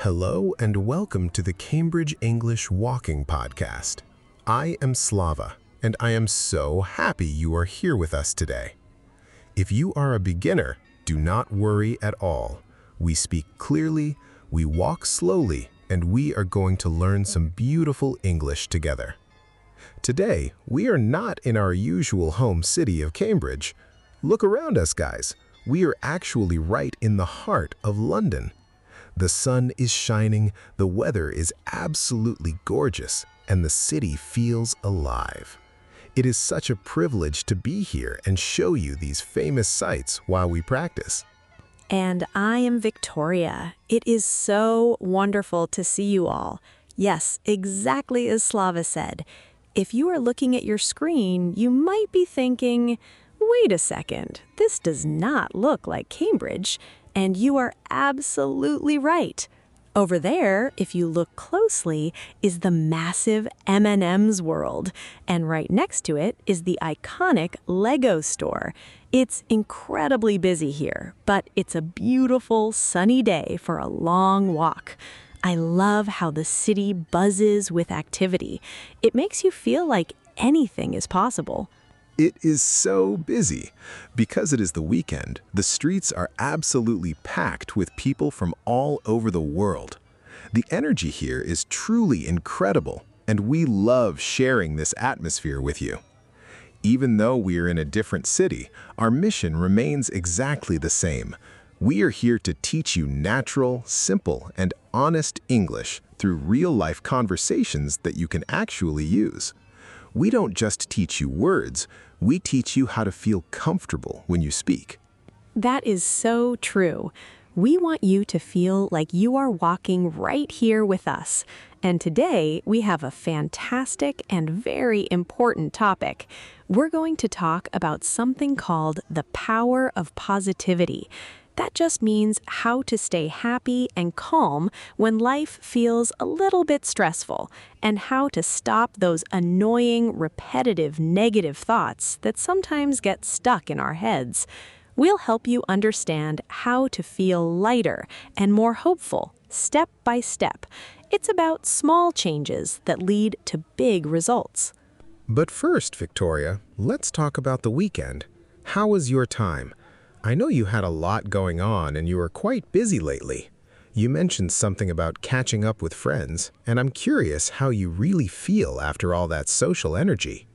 Hello and welcome to the Cambridge English Walking Podcast. I am Slava, and I am so happy you are here with us today. If you are a beginner, do not worry at all. We speak clearly, we walk slowly, and we are going to learn some beautiful English together. Today, we are not in our usual home city of Cambridge. Look around us, guys. We are actually right in the heart of London. The sun is shining, the weather is absolutely gorgeous, and the city feels alive. It is such a privilege to be here and show you these famous sights while we practice. And I am Victoria. It is so wonderful to see you all. Yes, exactly as Slava said. If you are looking at your screen, you might be thinking, wait a second, this does not look like Cambridge. And you are absolutely right. Over there, if you look closely, is the massive M&M's world. And right next to it is the iconic Lego store. It's incredibly busy here, but it's a beautiful, sunny day for a long walk. I love how the city buzzes with activity. It makes you feel like anything is possible. It is so busy. Because it is the weekend, the streets are absolutely packed with people from all over the world. The energy here is truly incredible, and we love sharing this atmosphere with you. Even though we are in a different city, our mission remains exactly the same. We are here to teach you natural, simple, and honest English through real-life conversations that you can actually use. We don't just teach you words, we teach you how to feel comfortable when you speak. That is so true. We want you to feel like you are walking right here with us. And today, we have a fantastic and very important topic. We're going to talk about something called the power of positivity. That just means how to stay happy and calm when life feels a little bit stressful, and how to stop those annoying, repetitive, negative thoughts that sometimes get stuck in our heads. We'll help you understand how to feel lighter and more hopeful, step by step. It's about small changes that lead to big results. But first, Victoria, let's talk about the weekend. How was your time? I know you had a lot going on and you were quite busy lately. You mentioned something about catching up with friends, and I'm curious how you really feel after all that social energy.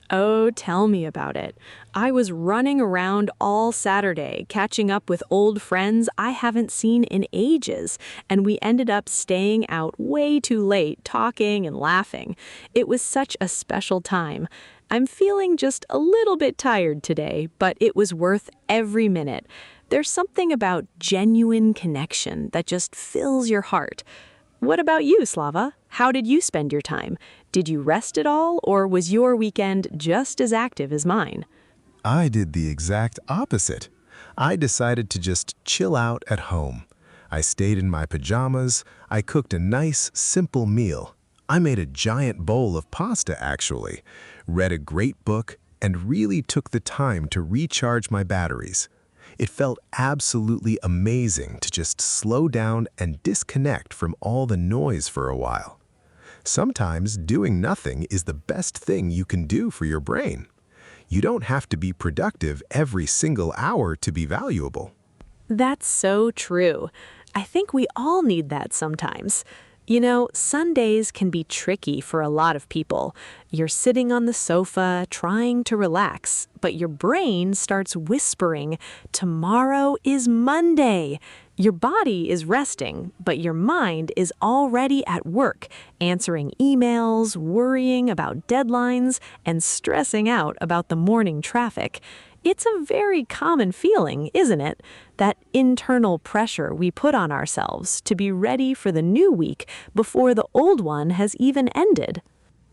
Oh, tell me about it. I was running around all Saturday, catching up with old friends I haven't seen in ages, and we ended up staying out way too late, talking and laughing. It was such a special time. I'm feeling just a little bit tired today, but it was worth every minute. There's something about genuine connection that just fills your heart. What about you, Slava? How did you spend your time? Did you rest at all, or was your weekend just as active as mine? I did the exact opposite. I decided to just chill out at home. I stayed in my pajamas, I cooked a nice, simple meal. I made a giant bowl of pasta, actually, read a great book, and really took the time to recharge my batteries. It felt absolutely amazing to just slow down and disconnect from all the noise for a while. Sometimes doing nothing is the best thing you can do for your brain. You don't have to be productive every single hour to be valuable. That's so true. I think we all need that sometimes. You know, Sundays can be tricky for a lot of people. You're sitting on the sofa, trying to relax, but your brain starts whispering, "Tomorrow is Monday." Your body is resting, but your mind is already at work, answering emails, worrying about deadlines, and stressing out about the morning traffic. It's a very common feeling, isn't it? That internal pressure we put on ourselves to be ready for the new week before the old one has even ended.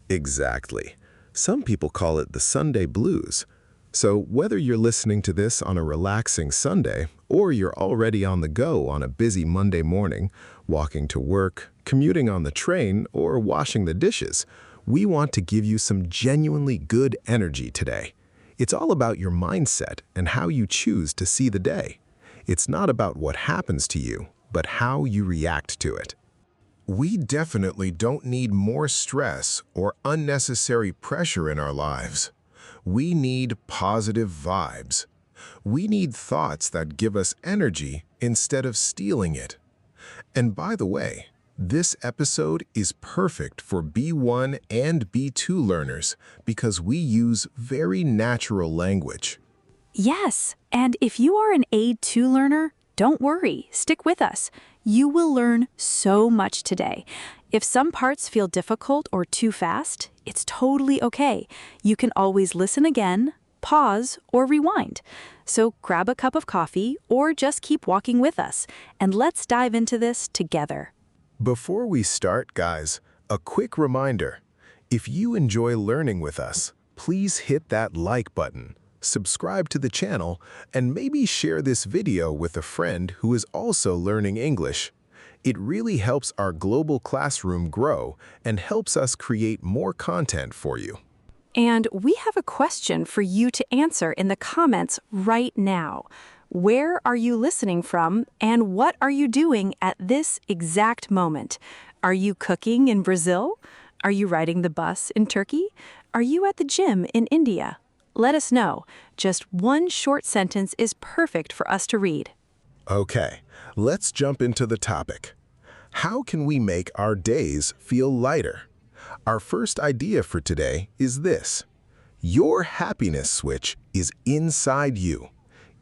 Exactly. Some people call it the Sunday blues. So whether you're listening to this on a relaxing Sunday, or you're already on the go on a busy Monday morning, walking to work, commuting on the train, or washing the dishes, we want to give you some genuinely good energy today. It's all about your mindset and how you choose to see the day. It's not about what happens to you, but how you react to it. We definitely don't need more stress or unnecessary pressure in our lives. We need positive vibes. We need thoughts that give us energy instead of stealing it. And by the way, this episode is perfect for B1 and B2 learners because we use very natural language. Yes, and if you are an A2 learner, don't worry, stick with us. You will learn so much today. If some parts feel difficult or too fast, it's totally okay. You can always listen again, pause, or rewind. So grab a cup of coffee or just keep walking with us, and let's dive into this together. Before we start, guys, a quick reminder. If you enjoy learning with us, please hit that like button, subscribe to the channel, and maybe share this video with a friend who is also learning English. It really helps our global classroom grow and helps us create more content for you. And we have a question for you to answer in the comments right now. Where are you listening from, and what are you doing at this exact moment? Are you cooking in Brazil? Are you riding the bus in Turkey? Are you at the gym in India? Let us know. Just one short sentence is perfect for us to read. Okay, let's jump into the topic. How can we make our days feel lighter? Our first idea for today is this. Your happiness switch is inside you.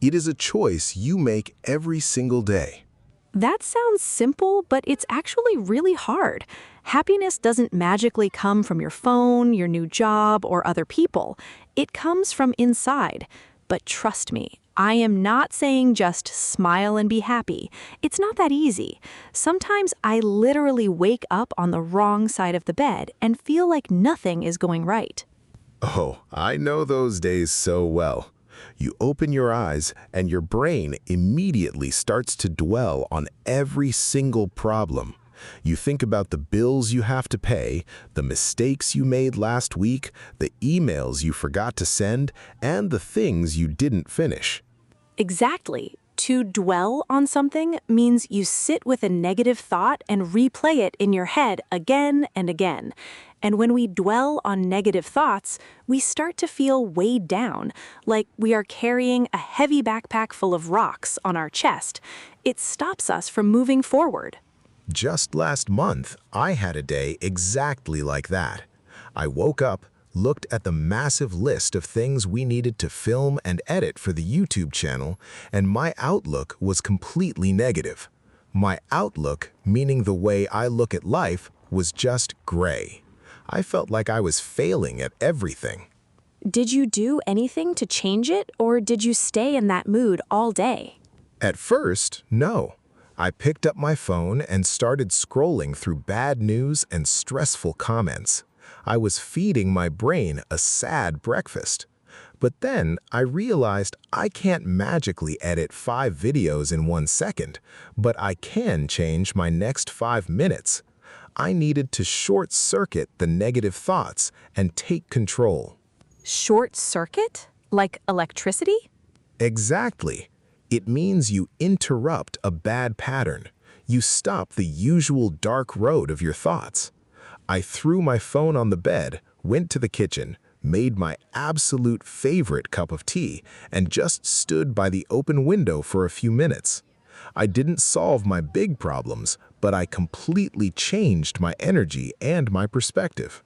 It is a choice you make every single day. That sounds simple, but it's actually really hard. Happiness doesn't magically come from your phone, your new job, or other people. It comes from inside. But trust me, I am not saying just smile and be happy. It's not that easy. Sometimes I literally wake up on the wrong side of the bed and feel like nothing is going right. Oh, I know those days so well. You open your eyes and your brain immediately starts to dwell on every single problem. You think about the bills you have to pay, the mistakes you made last week, the emails you forgot to send, and the things you didn't finish. Exactly. To dwell on something means you sit with a negative thought and replay it in your head again and again. And when we dwell on negative thoughts, we start to feel weighed down, like we are carrying a heavy backpack full of rocks on our chest. It stops us from moving forward. Just last month, I had a day exactly like that. I woke up, looked at the massive list of things we needed to film and edit for the YouTube channel, and my outlook was completely negative. My outlook, meaning the way I look at life, was just gray. I felt like I was failing at everything. Did you do anything to change it, or did you stay in that mood all day? At first, no. I picked up my phone and started scrolling through bad news and stressful comments. I was feeding my brain a sad breakfast. But then I realized I can't magically edit 5 videos in 1 second, but I can change my next 5 minutes. I needed to short-circuit the negative thoughts and take control. Short circuit? Like electricity? Exactly. It means you interrupt a bad pattern. You stop the usual dark road of your thoughts. I threw my phone on the bed, went to the kitchen, made my absolute favorite cup of tea, and just stood by the open window for a few minutes. I didn't solve my big problems, but I completely changed my energy and my perspective.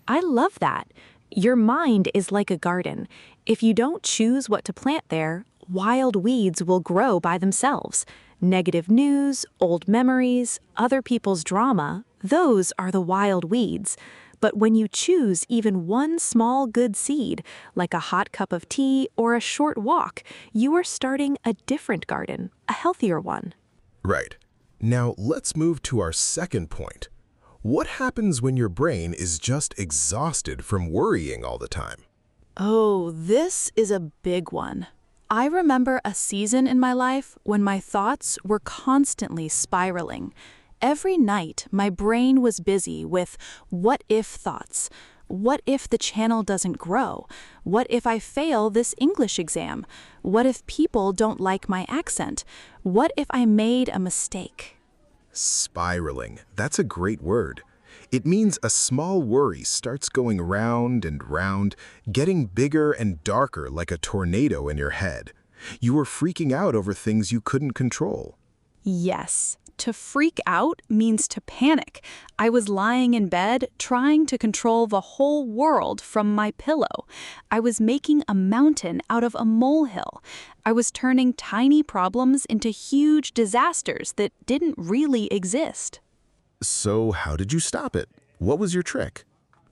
I love that. Your mind is like a garden. If you don't choose what to plant there, wild weeds will grow by themselves. Negative news, old memories, other people's drama, those are the wild weeds. But when you choose even one small good seed, like a hot cup of tea or a short walk, you are starting a different garden, a healthier one. Right. Now let's move to our second point. What happens when your brain is just exhausted from worrying all the time? Oh, this is a big one. I remember a season in my life when my thoughts were constantly spiraling. Every night, my brain was busy with what-if thoughts. What if the channel doesn't grow? What if I fail this English exam? What if people don't like my accent? What if I made a mistake? Spiraling. That's a great word. It means a small worry starts going round and round, getting bigger and darker like a tornado in your head. You were freaking out over things you couldn't control. Yes. To freak out means to panic. I was lying in bed trying to control the whole world from my pillow. I was making a mountain out of a molehill. I was turning tiny problems into huge disasters that didn't really exist. So how did you stop it? What was your trick?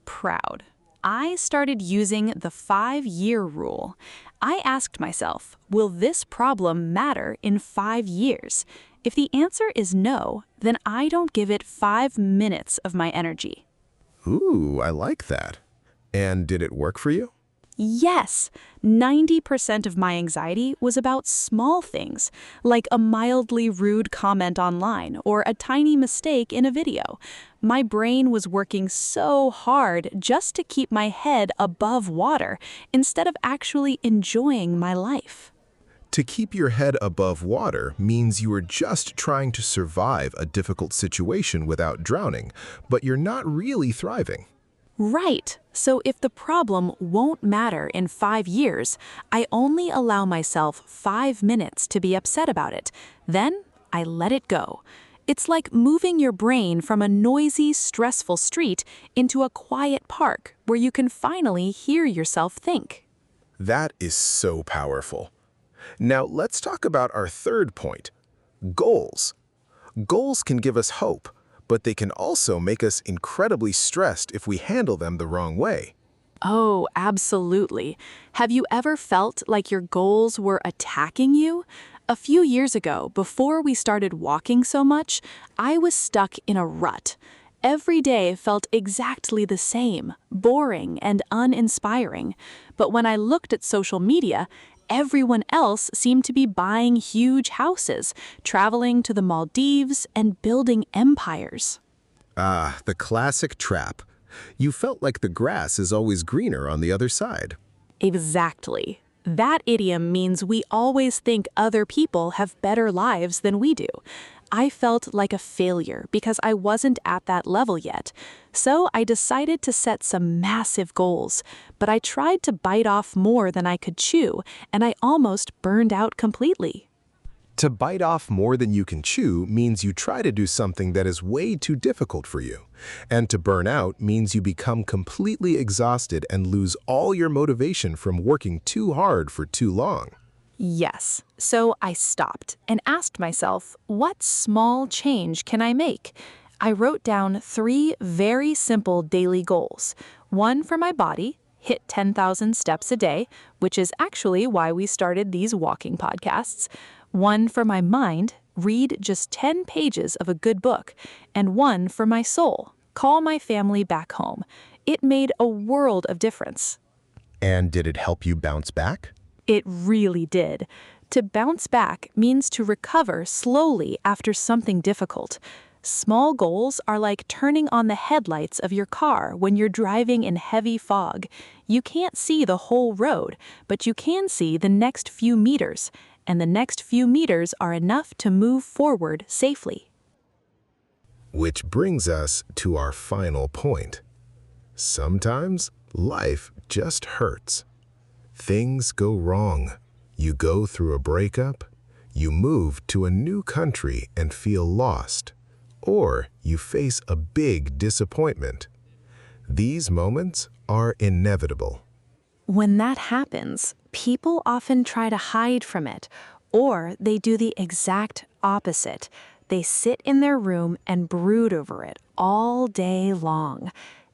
Proud. I started using the 5-year rule. I asked myself, will this problem matter in 5 years? If the answer is no, then I don't give it 5 minutes of my energy. Ooh, I like that. And did it work for you? Yes, 90% of my anxiety was about small things, like a mildly rude comment online or a tiny mistake in a video. My brain was working so hard just to keep my head above water instead of actually enjoying my life. To keep your head above water means you are just trying to survive a difficult situation without drowning, but you're not really thriving. Right. So if the problem won't matter in 5 years, I only allow myself 5 minutes to be upset about it. Then I let it go. It's like moving your brain from a noisy, stressful street into a quiet park where you can finally hear yourself think. That is so powerful. Now let's talk about our third point, goals. Goals can give us hope, but they can also make us incredibly stressed if we handle them the wrong way. Oh, absolutely. Have you ever felt like your goals were attacking you? A few years ago, before we started walking so much, I was stuck in a rut. Every day felt exactly the same, boring and uninspiring. But when I looked at social media, everyone else seemed to be buying huge houses, traveling to the Maldives, and building empires. Ah, the classic trap. You felt like the grass is always greener on the other side. Exactly. That idiom means we always think other people have better lives than we do. I felt like a failure because I wasn't at that level yet. So I decided to set some massive goals, but I tried to bite off more than I could chew, and I almost burned out completely. To bite off more than you can chew means you try to do something that is way too difficult for you. And to burn out means you become completely exhausted and lose all your motivation from working too hard for too long. Yes. So I stopped and asked myself, what small change can I make? I wrote down 3 very simple daily goals. One for my body, hit 10,000 steps a day, which is actually why we started these walking podcasts. One for my mind, read just 10 pages of a good book. And one for my soul, call my family back home. It made a world of difference. And did it help you bounce back? It really did. To bounce back means to recover slowly after something difficult. Small goals are like turning on the headlights of your car when you're driving in heavy fog. You can't see the whole road, but you can see the next few meters, and the next few meters are enough to move forward safely. Which brings us to our final point. Sometimes life just hurts. Things go wrong. You go through a breakup, you move to a new country and feel lost, or you face a big disappointment. These moments are inevitable. When that happens, people often try to hide from it, or they do the exact opposite. They sit in their room and brood over it all day long.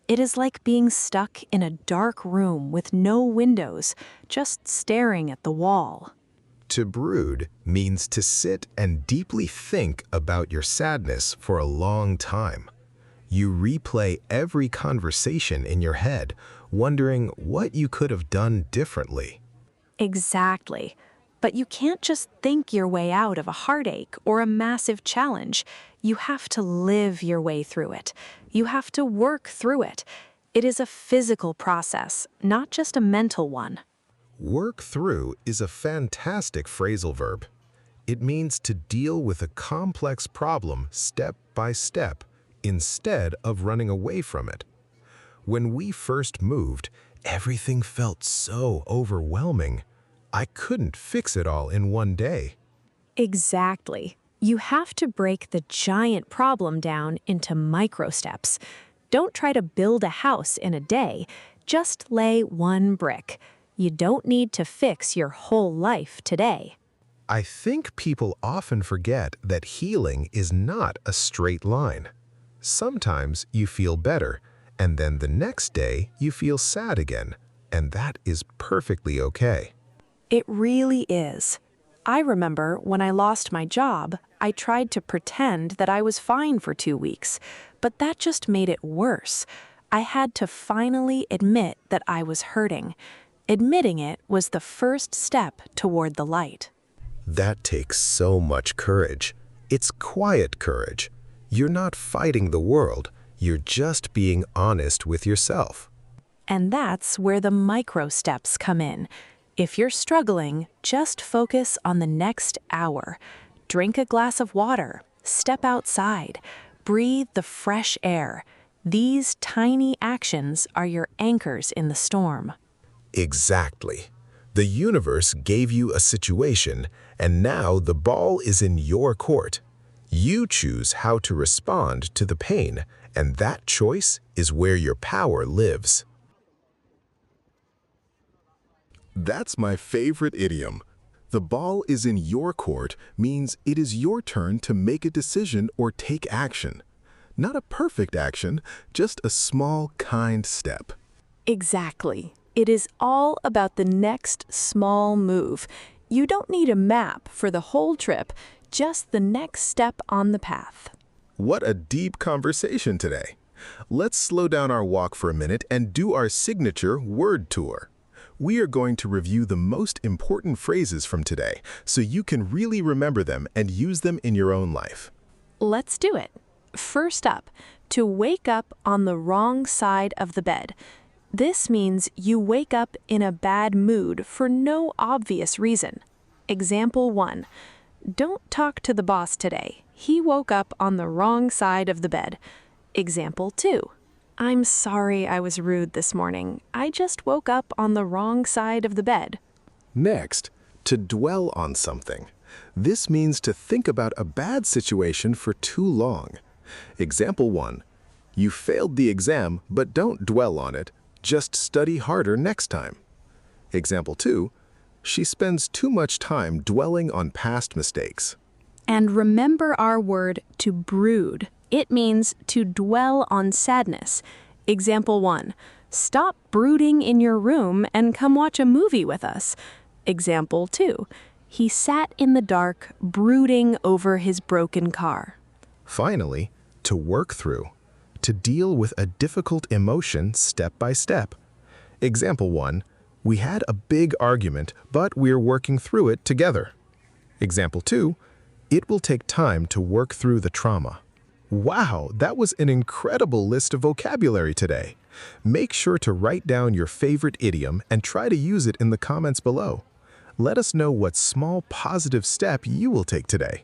It is like being stuck in a dark room with no windows, just staring at the wall. To brood means to sit and deeply think about your sadness for a long time. You replay every conversation in your head, wondering what you could have done differently. Exactly. But you can't just think your way out of a heartache or a massive challenge. You have to live your way through it. You have to work through it. It is a physical process, not just a mental one. Work through is a fantastic phrasal verb. It means to deal with a complex problem step by step instead of running away from it. When we first moved, everything felt so overwhelming. I couldn't fix it all in one day. Exactly. You have to break the giant problem down into micro steps. Don't try to build a house in a day. Just lay one brick. You don't need to fix your whole life today. I think people often forget that healing is not a straight line. Sometimes you feel better, and then the next day you feel sad again, and that is perfectly okay. It really is. I remember when I lost my job, I tried to pretend that I was fine for 2 weeks, but that just made it worse. I had to finally admit that I was hurting. Admitting it was the first step toward the light. That takes so much courage. It's quiet courage. You're not fighting the world, you're just being honest with yourself. And that's where the micro steps come in. If you're struggling, just focus on the next hour. Drink a glass of water, step outside, breathe the fresh air. These tiny actions are your anchors in the storm. Exactly. The universe gave you a situation, and now the ball is in your court. You choose how to respond to the pain, and that choice is where your power lives. That's my favorite idiom. The ball is in your court means it is your turn to make a decision or take action. Not a perfect action, just a small, kind step. Exactly. It is all about the next small move. You don't need a map for the whole trip, just the next step on the path. What a deep conversation today. Let's slow down our walk for a minute and do our signature word tour. We are going to review the most important phrases from today so you can really remember them and use them in your own life. Let's do it. First up, to wake up on the wrong side of the bed. This means you wake up in a bad mood for no obvious reason. Example 1. Don't talk to the boss today. He woke up on the wrong side of the bed. Example 2. I'm sorry I was rude this morning. I just woke up on the wrong side of the bed. Next, to dwell on something. This means to think about a bad situation for too long. Example 1. You failed the exam, but don't dwell on it. Just study harder next time. Example 2. She spends too much time dwelling on past mistakes. And remember our word to brood. It means to dwell on sadness. Example 1. Stop brooding in your room and come watch a movie with us. Example 2. He sat in the dark, brooding over his broken car. Finally, to work through. To deal with a difficult emotion step by step. Example 1. We had a big argument, but we're working through it together. Example 2. It will take time to work through the trauma. Wow, that was an incredible list of vocabulary today. Make sure to write down your favorite idiom and try to use it in the comments below. Let us know what small positive step you will take today.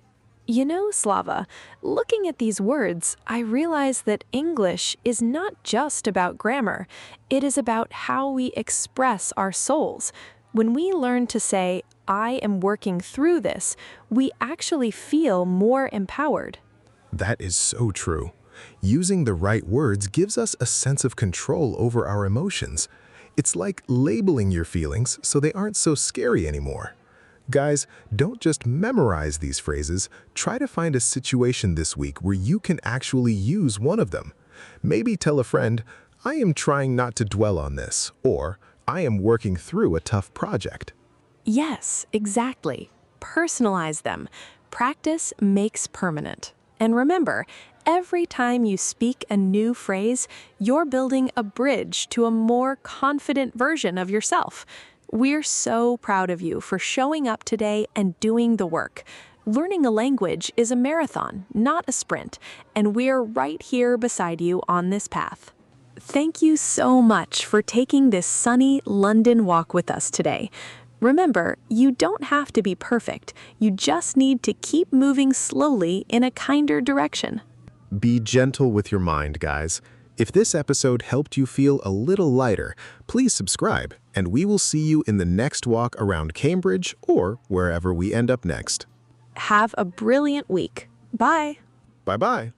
You know, Slava, looking at these words, I realize that English is not just about grammar. It is about how we express our souls. When we learn to say, I am working through this, we actually feel more empowered. That is so true. Using the right words gives us a sense of control over our emotions. It's like labeling your feelings so they aren't so scary anymore. Guys, don't just memorize these phrases. Try to find a situation this week where you can actually use one of them. Maybe tell a friend, I am trying not to dwell on this, or I am working through a tough project. Yes, exactly. Personalize them. Practice makes permanent. And remember, every time you speak a new phrase, you're building a bridge to a more confident version of yourself. We're so proud of you for showing up today and doing the work. Learning a language is a marathon, not a sprint, and we're right here beside you on this path. Thank you so much for taking this sunny London walk with us today. Remember, you don't have to be perfect. You just need to keep moving slowly in a kinder direction. Be gentle with your mind, guys. If this episode helped you feel a little lighter, please subscribe, and we will see you in the next walk around Cambridge or wherever we end up next. Have a brilliant week. Bye. Bye-bye.